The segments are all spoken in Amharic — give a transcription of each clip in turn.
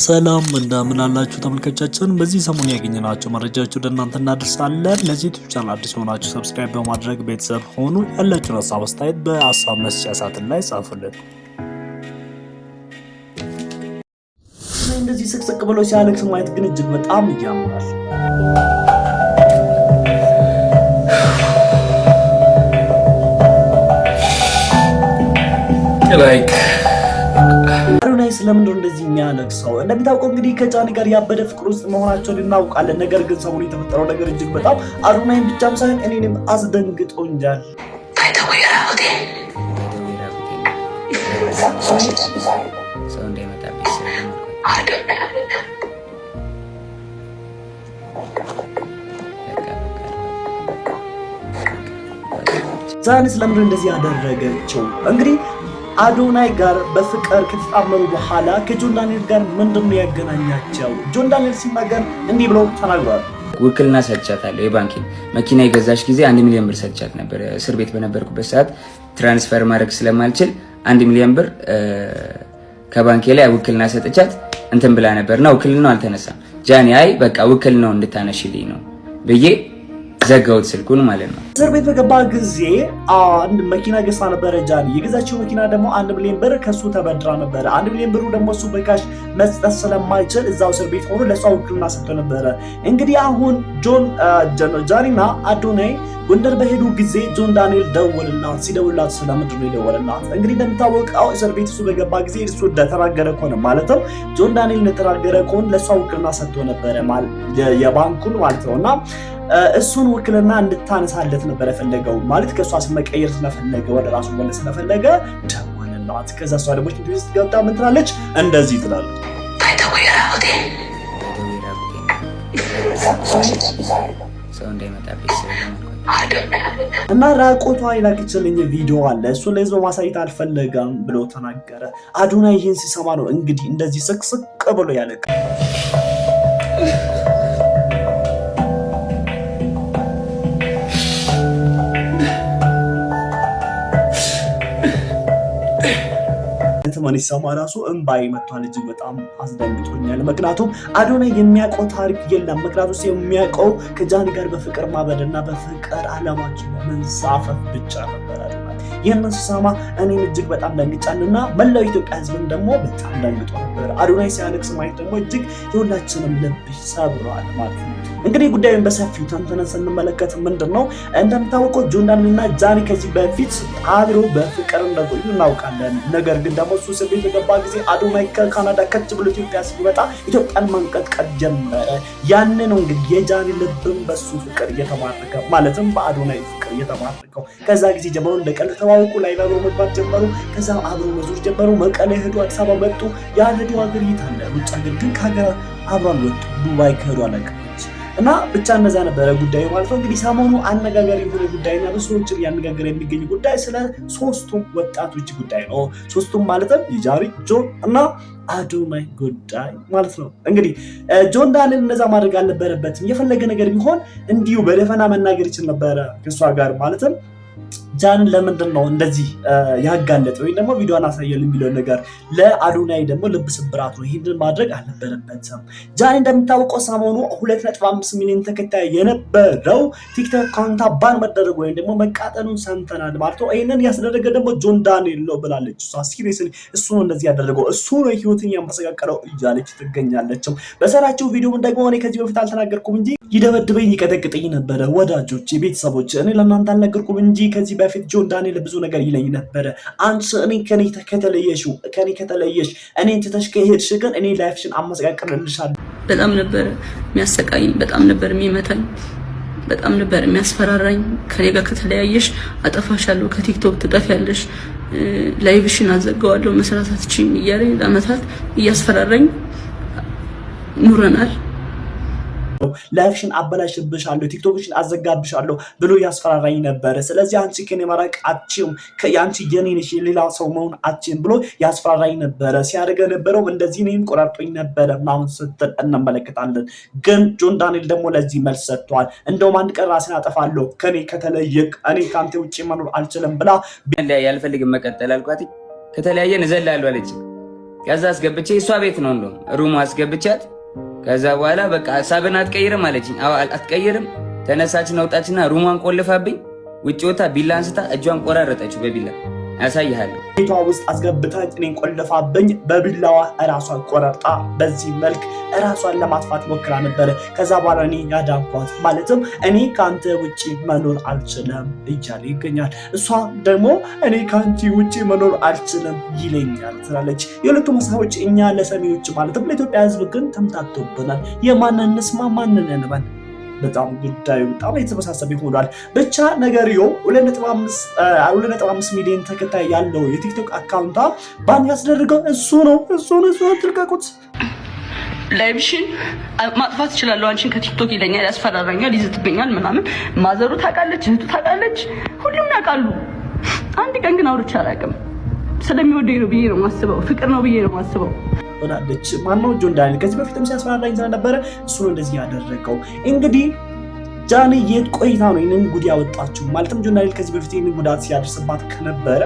ሰላም እንደምን አላችሁ ተመልካቾቻችን። በዚህ ሰሞን ያገኘናቸው መረጃዎች ወደ እናንተ እናደርሳለን። ለዚህ ዩቲዩብ ቻናል አዲስ ሆናችሁ ሰብስክራይብ በማድረግ ቤተሰብ ሆኑ። ያላችሁን ሀሳብ አስተያየት በሀሳብ መስጫ ሳጥን ላይ ጻፉልን። እንደዚህ ስቅስቅ ብሎ ሲያለቅስ ማየት ግን እጅግ በጣም ያማል። አዶናይ ስለምንድነው እንደዚህ የሚያለቅሰው? እንደምታውቀው እንግዲህ ከጃኒ ጋር ያበደ ፍቅር ውስጥ መሆናቸውን እናውቃለን። ነገር ግን ሰሞኑን የተፈጠረው ነገር እጅግ በጣም አዶናይን ብቻም ሳይሆን እኔንም አስደንግጦኛል። ጃኒ ስለምንድነው እንደዚህ ያደረገችው? እንግዲህ አዶናይ ጋር በፍቅር ከተጣመሩ በኋላ ከጆን ዳንኤል ጋር ምንድነው ያገናኛቸው? ጆን ዳንኤል ሲናገር እንዲህ ብሎ ተናግሯል። ውክልና ሰጥቻታለሁ። የባንክ መኪና የገዛሽ ጊዜ 1 ሚሊዮን ብር ሰጥቻት ነበር። እስር ቤት በነበርኩበት ሰዓት ትራንስፈር ማድረግ ስለማልችል 1 ሚሊዮን ብር ከባንኬ ላይ ውክልና ሰጥቻት እንትን ብላ ነበርና ውክልናው አልተነሳም። ጃኒ አይ በቃ ውክልናው እንድታነሽልኝ ነው ብዬ ዘጋውት ስልኩን ማለት ነው። እስር ቤት በገባ ጊዜ አንድ መኪና ገዝታ ነበረ ጃኒ። የገዛችው መኪና ደግሞ 1 ሚሊዮን ብር ከሱ ተበድራ ነበረ። 1 ሚሊዮን ብሩ ደግሞ እሱ በካሽ መስጠት ስለማይችል እዛው እስር ቤት ሆኖ ለሷ ውክልና ሰጥቶ ነበረ። እንግዲህ አሁን ጃኒና አዶናይ ጎንደር በሄዱ ጊዜ ጆን ዳንኤል ደወልላት። ሲደውልላት ስለምንድን ነው የደወልላት? እንግዲህ እንደምታወቀው እስር ቤት እሱ በገባ ጊዜ እሱ እንደተናገረ ከሆነ ማለትም ጆን ዳንኤል እንደተናገረ ከሆነ ለሷ ውክልና ሰጥቶ ነበረ የባንኩን ማለት ነውና እሱን ውክልና እንድታነሳለት ነበር የፈለገው። ማለት ከሷ መቀየር ስለፈለገ ወደ ራሱ መለስ ስለፈለገ ደወለላት። ከዛ እሷ ደግሞ ውስጥ ገብታ ምን ትላለች? እንደዚህ ትላለች። እና ራቆቷ የላከችልኝ ቪዲዮ አለ፣ እሱን ለህዝብ ማሳየት አልፈለገም ብሎ ተናገረ። አዶናይ ይህን ሲሰማ ነው እንግዲህ እንደዚህ ስቅስቅ ብሎ ያለቀ። ማን ይሰማ ራሱ እንባይ መጥቷል። እጅግ በጣም አስደንግጦኛል። ምክንያቱም አዶናይ የሚያውቀው ታሪክ የለም። ምክንያቱም የሚያውቀው ከጃኒ ጋር በፍቅር ማበድና በፍቅር አለማችን መንሳፈፍ ብቻ ነበር። ይህንን ስሰማ እኔም እጅግ በጣም ደንግጫልና መላው ኢትዮጵያ ህዝብም ደግሞ በጣም ደንግጦ ነበር። አዶናይ ሲያለቅስ ማየት ደግሞ እጅግ የሁላችንም ልብ ሰብሯል ማለት ነው። እንግዲህ ጉዳዩን በሰፊው ተንተነን ስንመለከት ምንድነው እንደምታውቀው ጆን ዳንኤልና ጃኒ ከዚህ በፊት አብረው በፍቅር እንደቆዩ እናውቃለን። ነገር ግን ደግሞ እሱ እስር ቤት የገባ ጊዜ አዶናይ ከካናዳ ከች ብሎ ኢትዮጵያ ሲመጣ ኢትዮጵያን ማንቀጥቀጥ ጀመረ። ያን ነው እንግዲህ የጃኒ ልብም በሱ ፍቅር እየተማረከ ማለትም በአዶናይ ፍቅር እየተማረከው። ከዛ ጊዜ ጀምሮ እንደቀል ተዋውቁ ላይ አብሮ መግባት ጀመሩ። ከዛ አብሮ መዞር ጀመሩ። መቀሌ ሄዱ፣ አዲስ አበባ መጡ። ያለዱ ሀገር ይታለ ውጭ ሀገር ግን ከሀገር አብሯን ወጡ። ዱባይ ከሄዱ አለቀች እና ብቻ እነዛ ነበረ ጉዳዩ ማለት ነው። እንግዲህ ሰሞኑ አነጋጋሪ የሆነ ጉዳይና ብዙዎችን ያነጋገረ የሚገኝ ጉዳይ ስለ ሶስቱም ወጣቶች ጉዳይ ነው። ሶስቱም ማለትም የጃኒ፣ ጆን እና አዶናይ ጉዳይ ማለት ነው። እንግዲህ ጆን ዳንኤል እነዛ ማድረግ አልነበረበትም። የፈለገ ነገር ቢሆን እንዲሁ በደፈና መናገር ይችል ነበረ ከሷ ጋር ማለትም ጃኒን ለምንድን ነው እንደዚህ ያጋለጠ ወይ ደግሞ ቪዲዮን አሳየልን የሚለው ነገር ለአዶናይ ደግሞ ልብ ስብራት ነው። ይሄንን ማድረግ አልነበረበትም። ጃኒ እንደምታውቀው ሰሞኑ 2.5 ሚሊዮን ተከታይ የነበረው ቲክቶክ አካውንት ባን መደረጉ ወይም ደግሞ መቃጠሉን ሰምተናል ማለት ነው። ይሄንን ያስደረገ ደግሞ ጆን ዳንኤል ነው ብላለች እሷ። ሲሪየስሊ እሱ ነው እንደዚህ ያደረገው፣ እሱ ነው ህይወትን ያመሰቃቀለው እያለች ትገኛለች። በሰራችው ቪዲዮ ደግሞ እኔ ከዚህ በፊት አልተናገርኩም እንጂ ይደበድበኝ ይቀጠቅጠኝ ነበረ። ወዳጆች፣ ቤተሰቦች እኔ ለእናንተ አልነገርኩም እንጂ ከዚህ በፊት ጆን ዳንኤል ብዙ ነገር ይለኝ ነበረ። አንቺ እኔ ከኔ ከተለየሽ እኔን ትተሽ ከሄድሽ ግን እኔ ላይፍሽን አመሰቃቅልልሻለሁ። በጣም ነበር የሚያሰቃይኝ፣ በጣም ነበር የሚመታኝ፣ በጣም ነበር የሚያስፈራራኝ። ከኔ ጋር ከተለያየሽ አጠፋሻለሁ፣ ከቲክቶክ ትጠፊያለሽ፣ ላይቭሽን አዘጋዋለሁ፣ መስራት አትችይም እያለኝ ለአመታት እያስፈራራኝ ኑረናል። ላይፍሽን አበላሽብሻለሁ፣ ቲክቶክሽን አዘጋብሻለሁ ብሎ ያስፈራራኝ ነበር። ስለዚህ አንቺ ከኔ መራቅ አትችይም፣ ያንቺ የኔ ነሽ፣ የሌላ ሰው መሆን አትችይም ብሎ ያስፈራራኝ ነበር። ሲያደርገ ነበረው እንደዚህ ነኝ፣ ቆራርጦኝ ነበር ምናምን ስትል እንመለከታለን። ግን ጆን ዳንኤል ደግሞ ለዚህ መልስ ሰጥቷል። እንደውም አንድ ቀን ራስን አጠፋለሁ ከኔ ከተለየክ እኔ ካንተ ውጪ መኖር አልችልም ብላ ያልፈልግም መቀጠል አልኳት። ከተለያየን እዘላለሁ አለች። ከዛ አስገብቼ እሷ ቤት ነው እንደውም ሩሙ አስገብቻት ከዛ በኋላ በቃ ሀሳብን አትቀይርም አለችኝ። አዎ አትቀይርም። ተነሳችን ወጣችና ሩሟን ቆልፋብኝ ውጭ ወጣ ቢላ አንስታ እጇን ቆራረጠችው በቢላ ያሳይሃለሁ። ቤቷ ውስጥ አስገብታኝ እኔን ቆልፋብኝ በቢላዋ እራሷን ቆረጣ በዚህ መልክ እራሷን ለማጥፋት ሞክራ ነበረ። ከዛ በኋላ እኔ ያዳንኳት ማለትም እኔ ከአንተ ውጭ መኖር አልችልም እያለ ይገኛል። እሷ ደግሞ እኔ ከአንቺ ውጭ መኖር አልችልም ይለኛል ትላለች። የሁለቱም ሀሳቦች እኛ ለሰሚዎች ማለትም ለኢትዮጵያ ሕዝብ ግን ተምታቶብናል። የማንን እንስማ ማንን እንበል? በጣም ጉዳዩ በጣም የተመሳሰበ ይሆናል። ብቻ ነገርዮ 2.5 ሚሊዮን ተከታይ ያለው የቲክቶክ አካውንቷ ባን ያስደረገው እሱ ነው። ትልቀቁት። ላይቭሽን ማጥፋት እችላለሁ አንቺን ከቲክቶክ ይለኛል፣ ያስፈራራኛል፣ ይዝትብኛል ምናምን። ማዘሩ ታውቃለች፣ እህቱ ታውቃለች፣ ሁሉም ያውቃሉ። አንድ ቀን ግን አውርቼ አላውቅም። ስለሚወደኝ ነው ብዬ ነው የማስበው፣ ፍቅር ነው ብዬ ነው የማስበው። ሆናለች ማነው ጆን ዳንኤል ከዚህ በፊትም ሲያስፈራራኝ ስለነበረ እሱ ነው እንደዚህ ያደረገው። እንግዲህ ጃኒ የት ቆይታ ነው ይህንን ጉድ ያወጣችው? ማለትም ጆን ዳንኤል ከዚህ በፊት ይህንን ጉዳት ሲያደርስባት ከነበረ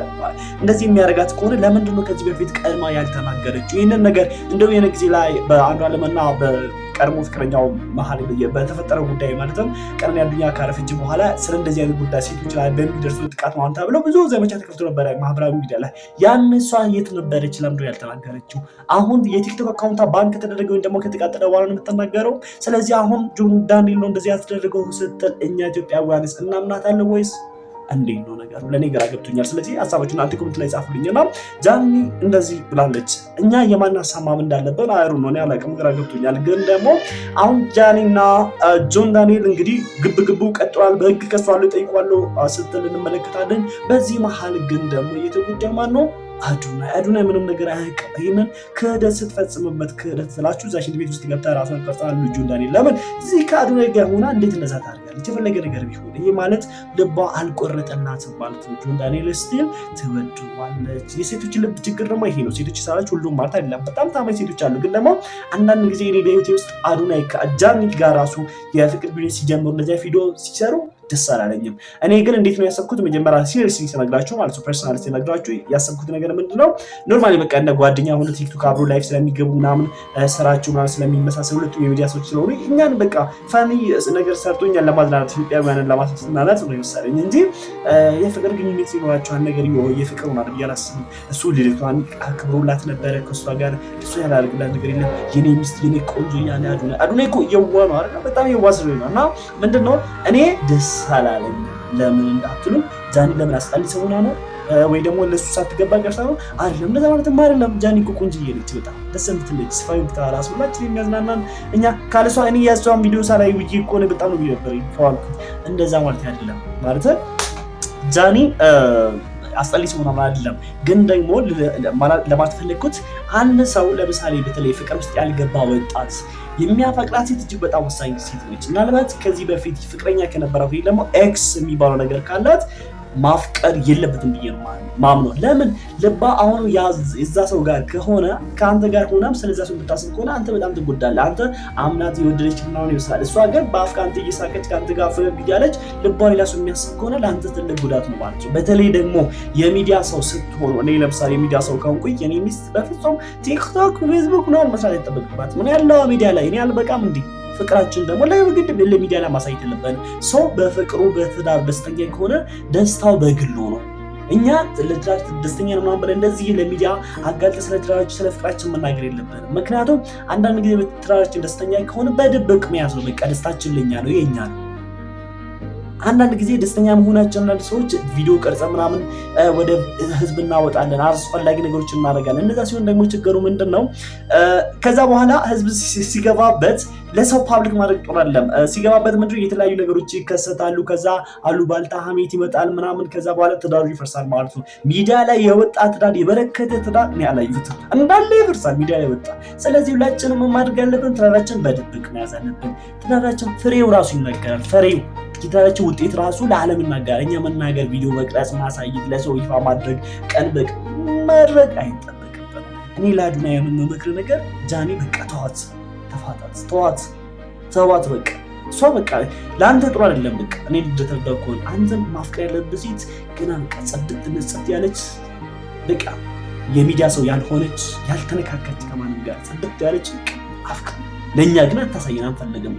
እንደዚህ የሚያደርጋት ከሆነ ለምንድን ነው ከዚህ በፊት ቀድማ ያልተናገረችው? ይህንን ነገር እንደው የሆነ ጊዜ ላይ በአንዷለምና በቀድሞ ፍቅረኛው መሀል በተፈጠረው ጉዳይ ማለትም ቀነኒ አዱኛ ካረፈች በኋላ ስለ እንደዚህ አይነት ጉዳይ ሴቶች ላይ በሚደርሱ ጥቃት ማንታ ብለው ብዙ ዘመቻ ተከፍቶ ነበረ ማህበራዊ ሚዲያ ላይ። ያን እሷ የት ነበረች? ለምንድን ነው ያልተናገረችው? አሁን የቲክቶክ አካውንቷ ባን ከተደረገ ወይም ደግሞ ከተቃጠለ በኋላ ነው የምትናገረው። ስለዚህ አሁን ጆን ዳንኤል ነው እንደዚህ ያስደረገው ስትል እኛ ኢትዮጵያውያንስ እናምናታለን ወይስ እንዴት ነው ነገሩ? ለኔ ግራ ገብቶኛል። ስለዚህ ሀሳባችሁን አንተ ኮሜንት ላይ ጻፉልኝና ጃኒ እንደዚህ ብላለች። እኛ የማን ሀሳብ ማመን እንዳለብን አይሩ ነው ያላቀም ግራ ገብቶኛል። ግን ደግሞ አሁን ጃኒና ጆን ዳንኤል እንግዲህ ግብግቡ ቀጥሏል። በህግ ከሷል ጠይቋል ስትል እንመለከታለን። በዚህ መሀል ግን ደግሞ የተጎዳ ማን ነው? አዱናይ ምንም ነገር አያውቅም። ይህንን ክህደት ስትፈጽምበት ክህደት ስላችሁ እዛ ሽንት ቤት ውስጥ ገብታ ራሷን ቀርጻ ጆን ዳንኤል ለምን እዚህ ከአዱናይ ጋር ሆና እንዴት እንደዛ ታደርጋለች? የፈለገ ነገር ቢሆን ይሄ ማለት ልቧ አልቆረጠላትም ማለት ነው። ጆን ዳንኤል ስቲል ትወደዋለች። የሴቶች ልብ ችግር ደግሞ ይሄ ነው። ሴቶች ሳላች ሁሉም ማለት አይደለም። በጣም ታማኝ ሴቶች አሉ። ግን ደግሞ አንዳንድ ጊዜ እኔ በህይወቴ ውስጥ አዱናይ ከጃኒ ጋር ራሱ የፍቅር ቢሆን ሲጀምሩ እንደዚያ ቪዲዮ ሲሰሩ ደስ አላለኝም። እኔ ግን እንዴት ነው ያሰብኩት? መጀመሪያ ሲሪየስሊ ሲነግራችሁ ማለት ነው ፐርሰናል ሲነግራችሁ ያሰብኩት ነገር ምንድነው ኖርማሊ በቃ እንደ ጓደኛ ሆነ ቲክቶክ አብሮ ላይፍ ስለሚገቡ ምናምን ስራቸው ምናምን ስለሚመሳሰሉ ሁለቱም የሚዲያ ሰዎች ስለሆኑ እኛን በቃ ፋኒ ነገር ሰርቶኛል ለማዝናናት ኢትዮጵያውያንን ለማስደሰት ነው የመሰለኝ እንጂ የፍቅር ግንኙነት ሲኖራቸው ነገር የፍቅር ሆና ብዬ አላስብም። እሱ ልጅቷን አክብሮላት ነበረ ከእሷ ጋር እሱ ያላደርግላት ነገር የለም። የኔ ሚስት የኔ ቆንጆ ያለ አዱናይ እኮ የዋ ነው አይደል? በጣም የዋ ስለሆነ ነው። እና ምንድነው እኔ ደስ አላለኝ። ለምን እንዳትሉ ጃኒ ለምን አስጣሊ ሰውና ነው ወይ ደግሞ ለሱ ሳትገባ ቀርታ ነው አይደለም። እንደዛ ማለትም አይደለም። ጃኒ እኮ ቆንጆዬ ነች፣ በጣም ደስ የምትለኝ ስፋዩ ተራራስ ሁላችን የሚያዝናናን እኛ ካለሷ እኔ ያሷን ቪዲዮ ሳላይ ውጪ እኮ ነው በጣም ነው ነበር ይፈዋልኩ። እንደዛ ማለት አይደለም ማለት ጃኒ አስጣሊ ሰውና ማለት አይደለም። ግን ደግሞ ለማለት ፈለኩት አንድ ሰው ለምሳሌ በተለይ ፍቅር ውስጥ ያልገባ ወጣት የሚያፈቅራት ሴት እጅግ በጣም ወሳኝ ሴት ነች። ምናልባት ከዚህ በፊት ፍቅረኛ ከነበራት ወይ ደግሞ ኤክስ የሚባለው ነገር ካላት ማፍቀር የለበትም ብዬ ነው ማምነው። ለምን ልባ አሁን የዛ ሰው ጋር ከሆነ ከአንተ ጋር ሆናም ስለዛ ሰው ብታስብ ከሆነ አንተ በጣም ትጎዳለህ። አንተ አምናት የወደደች ምናምን ይመስላል። እሷ ግን በአፍ ከአንተ እየሳቀች ከአንተ ጋር ፈገግ እያለች ልቧ ሌላ ሰው የሚያስብ ከሆነ ለአንተ ትልቅ ጉዳት ነው ማለት ነው። በተለይ ደግሞ የሚዲያ ሰው ስትሆኑ እኔ ለምሳሌ የሚዲያ ሰው ከሆንኩኝ የኔ ሚስት በፍጹም ቲክቶክ ፌስቡክ ነው መስራት አይጠበቅባት። ምን ያለው ሚዲያ ላይ እኔ አልበቃም እንዴ? ፍቅራችን ደግሞ ለግድ ለሚዲያ ላይ ማሳየት የለብንም። ሰው በፍቅሩ በትዳር ደስተኛ ከሆነ ደስታው በግሉ ነው። እኛ ለትዳራችን ደስተኛ ነው ምናምን ብለን እንደዚህ ለሚዲያ አጋልጠን ስለ ትዳራችን ስለ ፍቅራችን መናገር የለብንም። ምክንያቱም አንዳንድ ጊዜ በትዳራችን ደስተኛ ከሆነ በድብቅ መያዝ ነው። በቃ ደስታችን ለኛ ነው የኛ ነው። አንዳንድ ጊዜ ደስተኛ መሆናችን አንዳንድ ሰዎች ቪዲዮ ቀርጸ ምናምን ወደ ህዝብ እናወጣለን፣ አስፈላጊ ነገሮችን እናደርጋለን። እንደዛ ሲሆን ደግሞ ችግሩ ምንድነው? ከዛ በኋላ ህዝብ ሲገባበት ለሰው ፓብሊክ ማድረግ ጥሩ አይደለም። ሲገባበት ምንድነው የተለያዩ ነገሮች ይከሰታሉ። ከዛ አሉባልታ ሀሜት ይመጣል ምናምን። ከዛ በኋላ ትዳሩ ይፈርሳል ማለት ነው። ሚዲያ ላይ የወጣ ትዳር የበረከተ ትዳር እኔ አላየሁትም፣ እንዳለ ይፈርሳል ሚዲያ ላይ ወጣ። ስለዚህ ሁላችንም ማድረግ ያለብን ትዳራችን በድብቅ መያዝ አለብን። ትዳራችን ፍሬው ራሱ ይነገራል። ፍሬው የትዳራችን ውጤት ራሱ ለዓለም ይናገራል። እኛ መናገር፣ ቪዲዮ መቅረጽ፣ ማሳየት፣ ለሰው ይፋ ማድረግ ቀን በቀን ማድረግ አይጠበቅብንም። እኔ ለአዱናይ የምመክር ነገር ጃኒ በቃ ተዋት፣ ተዋት በቃ እሷ በቃ ለአንተ ጥሩ አይደለም። በቃ እኔ ልደተርዳው ከሆነ አንተም ማፍቀር ያለብህ ሴት ገና በቃ ጽድት ንጽት ያለች በቃ የሚዲያ ሰው ያልሆነች ያልተነካከች ከማንም ጋር ጽድት ያለች አፍቅር። ለእኛ ግን አታሳየን፣ አንፈልግም።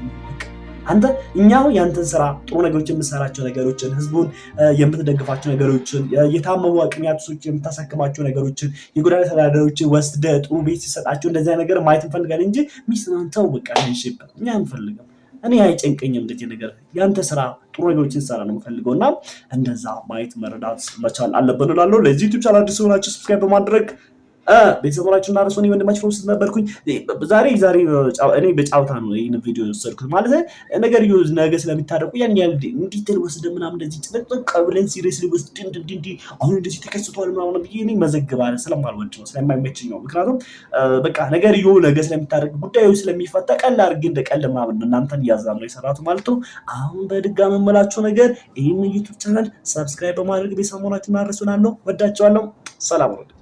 አንተ እኛው ያንተን ስራ ጥሩ ነገሮችን የምትሰራቸው ነገሮችን ህዝቡን የምትደግፋቸው ነገሮችን የታመሙ አቅሚያቶች የምታሳክማቸው ነገሮችን የጎዳና ተዳዳሪዎችን ወስደ ጥሩ ቤት ሲሰጣቸው እንደዚያ ነገር ማየት እንፈልጋለን እንጂ ሚስናንተው በቃ እንሽብ እኛ አንፈልግም። እኔ አይጨንቀኝም እንደዚህ ነገር ያንተ ስራ ጥሩ ነገሮችን ሰራ ነው የምፈልገው እና እንደዛ ማየት መረዳት መቻል አለብን እላለሁ። ለዚህ ዩቲዩብ ቻናል አዲስ ሆናችሁ ሰብስክራይብ በማድረግ ቤተሰቦቻችሁና ራስዎን ወንድማችሁ ፎርስ ነበርኩኝ። ዛሬ እኔ በጫውታ ነው ይሄን ቪዲዮ የወሰድኩት ማለት ነገር ነገ ስለሚታረቁ ያን ያህል እንዲተል ወስደ ምናምን እንደዚህ ጥንጥቅ ብለን ሲሪየስሊ ወስድ እንዲ አሁን እንደዚህ ተከስቷል ምናምን ብዬ እኔ መዘግባለ ስለማልወድ ነው ስለማይመችኝ ነው። ምክንያቱም በቃ ነገር ነገ ስለሚታረቅ ጉዳዩ ስለሚፈታ ቀላል አድርጌ እንደቀልድ ምናምን እናንተን እያዛም ነው የሰራሁት ማለት ነው። አሁን በድጋሚ መመላችሁ ነገር ይሄን ዩቲዩብ ቻናል ሰብስክራይብ በማድረግ ቤተሰቦቻችሁና ራስዎን ወዳችኋለሁ። ሰላም ነው።